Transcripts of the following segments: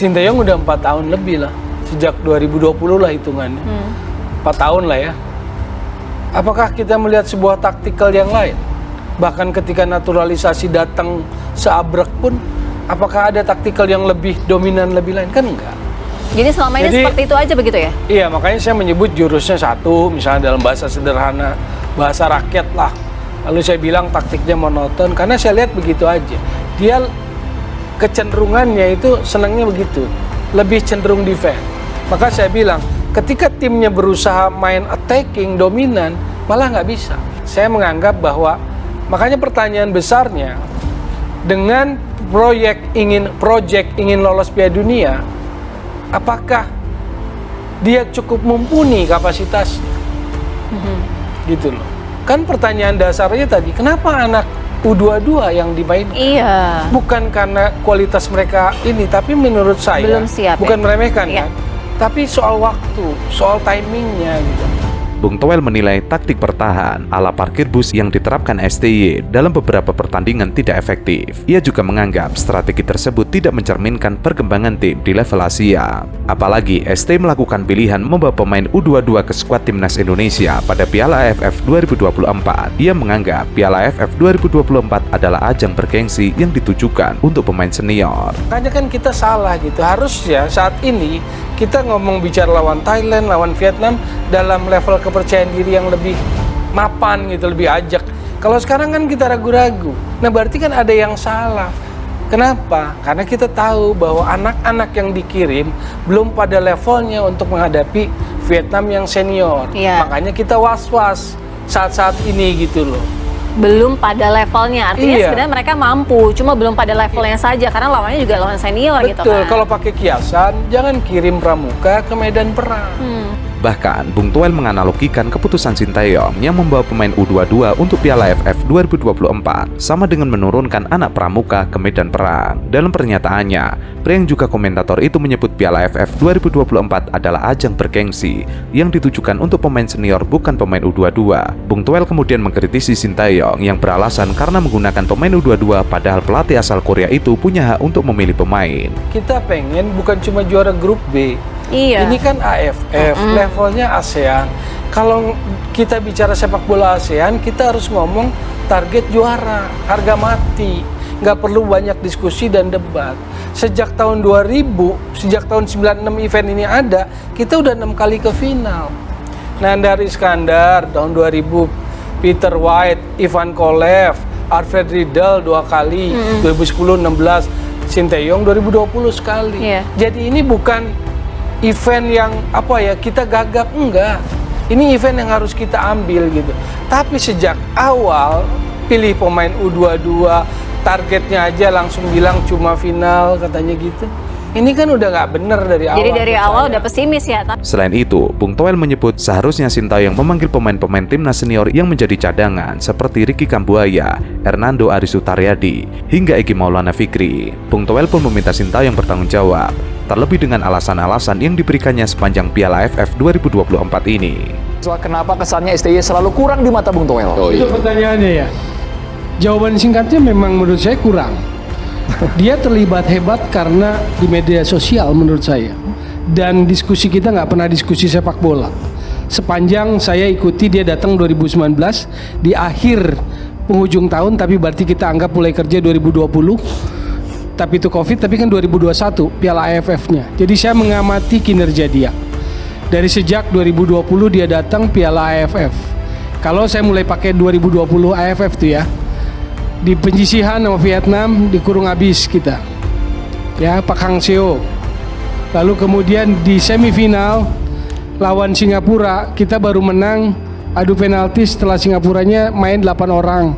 Sinteyong udah 4 tahun lebih lah, sejak 2020 lah hitungannya. 4 tahun lah ya. Apakah kita melihat sebuah taktikal yang lain? Bahkan ketika naturalisasi datang seabrek pun, apakah ada taktikal yang lebih dominan, lebih lain? Kan enggak. Jadi selama ini seperti itu aja begitu ya? Iya, makanya saya menyebut jurusnya satu, misalnya dalam bahasa sederhana, bahasa rakyat lah. Lalu saya bilang taktiknya monoton, karena saya lihat begitu aja. Dia kecenderungannya itu senangnya begitu, lebih cenderung defense. Maka saya bilang, ketika timnya berusaha main attacking, dominan, malah nggak bisa. Saya menganggap bahwa, makanya pertanyaan besarnya, dengan project ingin lolos Piala Dunia, apakah dia cukup mumpuni kapasitasnya? Gitu loh. Kan pertanyaan dasarnya tadi, kenapa anak U22 yang dimainkan? Iya. Bukan karena kualitas mereka ini, tapi menurut saya belum siap, bukan meremehkan iya. kan, tapi soal waktu, soal timingnya gitu. Bung Toel menilai taktik bertahan ala parkir bus yang diterapkan STY dalam beberapa pertandingan tidak efektif. Ia juga menganggap strategi tersebut tidak mencerminkan perkembangan tim di level Asia. Apalagi STY melakukan pilihan membawa pemain U22 ke skuad timnas Indonesia pada Piala AFF 2024. Ia menganggap Piala AFF 2024 adalah ajang bergengsi yang ditujukan untuk pemain senior. Makanya kan kita salah gitu. Harusnya saat ini kita ngomong bicara lawan Thailand, lawan Vietnam dalam level kepercayaan diri yang lebih mapan gitu, lebih ajak. Kalau sekarang kan kita ragu-ragu. Nah berarti kan ada yang salah. Kenapa? Karena kita tahu bahwa anak-anak yang dikirim belum pada levelnya untuk menghadapi Vietnam yang senior. Iya. Makanya kita was-was saat-saat ini gitu loh. Belum pada levelnya, artinya Iya. sebenarnya mereka mampu, cuma belum pada levelnya saja, karena lawannya juga lawan senior gitu Betul, kan. kalau pakai kiasan, jangan kirim pramuka ke medan perang. Bahkan, Bung Toel menganalogikan keputusan Sinteyong yang membawa pemain U22 untuk Piala AFF 2024 sama dengan menurunkan anak pramuka ke medan perang. Dalam pernyataannya, pria yang juga komentator itu menyebut Piala AFF 2024 adalah ajang bergengsi yang ditujukan untuk pemain senior bukan pemain U22. Bung Toel kemudian mengkritisi Sinteyong yang beralasan karena menggunakan pemain U22 padahal pelatih asal Korea itu punya hak untuk memilih pemain. Kita pengen bukan cuma juara grup B. Iya. Ini kan AFF, levelnya ASEAN. Kalau kita bicara sepak bola ASEAN, kita harus ngomong target juara, harga mati. Nggak perlu banyak diskusi dan debat. Sejak tahun 2000, sejak tahun 96 event ini ada, kita udah 6 kali ke final. Nandar Iskandar tahun 2000, Peter White, Ivan Kolev, Alfred Riedel 2 kali, 2010, 16, Sinteyong 2020 sekali. Iya. Jadi ini bukan event yang apa ya, kita gagap, enggak. Ini event yang harus kita ambil gitu. Tapi sejak awal pilih pemain U22, targetnya aja langsung bilang cuma final katanya gitu. Ini kan udah nggak bener dari awal. Jadi dari menurut awal saya. udah pesimis ya. Selain itu, Bung Toel menyebut seharusnya Sinteyong memanggil pemain-pemain timnas senior yang menjadi cadangan seperti Ricky Kambuaya, Hernando Arisutaryadi, hingga Egy Maulana Fikri. Bung Toel pun meminta Sinteyong bertanggung jawab, terlebih dengan alasan-alasan yang diberikannya sepanjang Piala AFF 2024 ini. Soal kenapa kesannya STY selalu kurang di mata Bung Toel? Itu pertanyaannya ya. Jawaban singkatnya memang menurut saya kurang. Dia terlibat hebat karena di media sosial menurut saya. Dan diskusi kita nggak pernah diskusi sepak bola. Sepanjang saya ikuti dia datang 2019 di akhir penghujung tahun, tapi berarti kita anggap mulai kerja 2020. Tapi itu Covid, tapi kan 2021 Piala AFF-nya. Jadi saya mengamati kinerja dia. Dari sejak 2020 dia datang Piala AFF. Kalau saya mulai pakai 2020 AFF tuh ya, di penyisihan sama Vietnam dikurung habis kita ya, Pak Hang Seo. Lalu kemudian di semifinal lawan Singapura kita baru menang adu penalti setelah Singapuranya main 8 orang,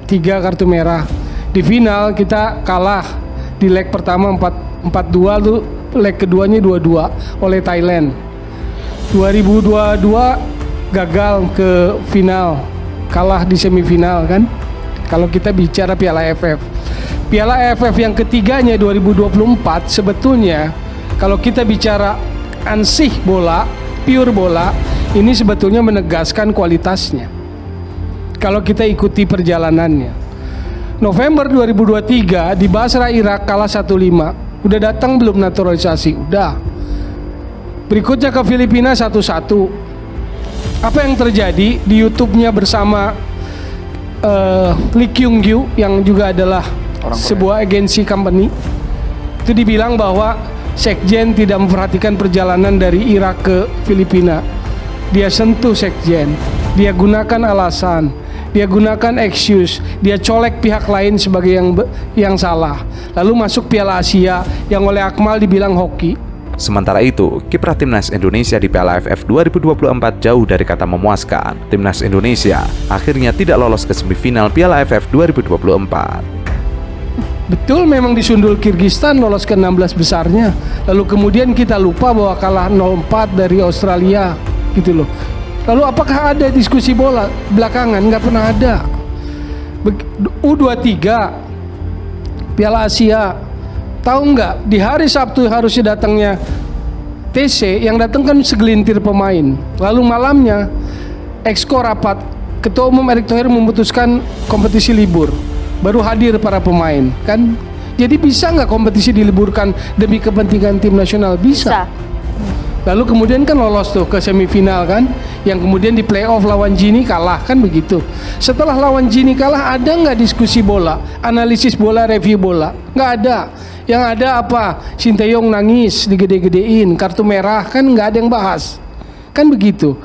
3 kartu merah. Di final kita kalah di leg pertama 4-2, lalu leg keduanya 2-2 oleh Thailand. 2022 gagal ke final, kalah di semifinal kan. Kalau kita bicara Piala AFF, Piala AFF yang ketiganya 2024 sebetulnya kalau kita bicara ansih bola, pure bola, ini sebetulnya menegaskan kualitasnya. Kalau kita ikuti perjalanannya, November 2023 di Basra Irak kalah 1-5, Udah datang belum naturalisasi? Udah. Berikutnya ke Filipina 1-1. Apa yang terjadi di YouTube-nya bersama Lee Kyung Gyu yang juga adalah sebuah agensi company, itu dibilang bahwa Sekjen tidak memperhatikan perjalanan dari Irak ke Filipina. Dia sentuh Sekjen, dia gunakan alasan, dia gunakan excuse, dia colek pihak lain sebagai yang salah. Lalu masuk Piala Asia yang oleh Akmal dibilang hoki. Sementara itu, kiprah Timnas Indonesia di Piala AFF 2024 jauh dari kata memuaskan. Timnas Indonesia akhirnya tidak lolos ke semifinal Piala AFF 2024. Betul, memang disundul Kirgistan lolos ke 16 besarnya. Lalu kemudian kita lupa bahwa kalah 0-4 dari Australia gitu loh. Lalu apakah ada diskusi bola belakangan? Nggak pernah ada. U23 Piala Asia, tahu nggak di hari Sabtu harusnya datangnya TC, yang datang kan segelintir pemain. Lalu malamnya Exco rapat, Ketua Umum Erick Thohir memutuskan kompetisi libur, baru hadir para pemain kan. Jadi bisa nggak kompetisi diliburkan demi kepentingan tim nasional? Bisa. Lalu kemudian kan lolos tuh ke semifinal kan, yang kemudian di playoff lawan Gini kalah kan begitu. Setelah lawan Gini kalah, ada nggak diskusi bola, analisis bola, review bola? Nggak ada. Yang ada apa? Sinteyong nangis, digede-gedein, kartu merah, kan nggak ada yang bahas. Kan begitu.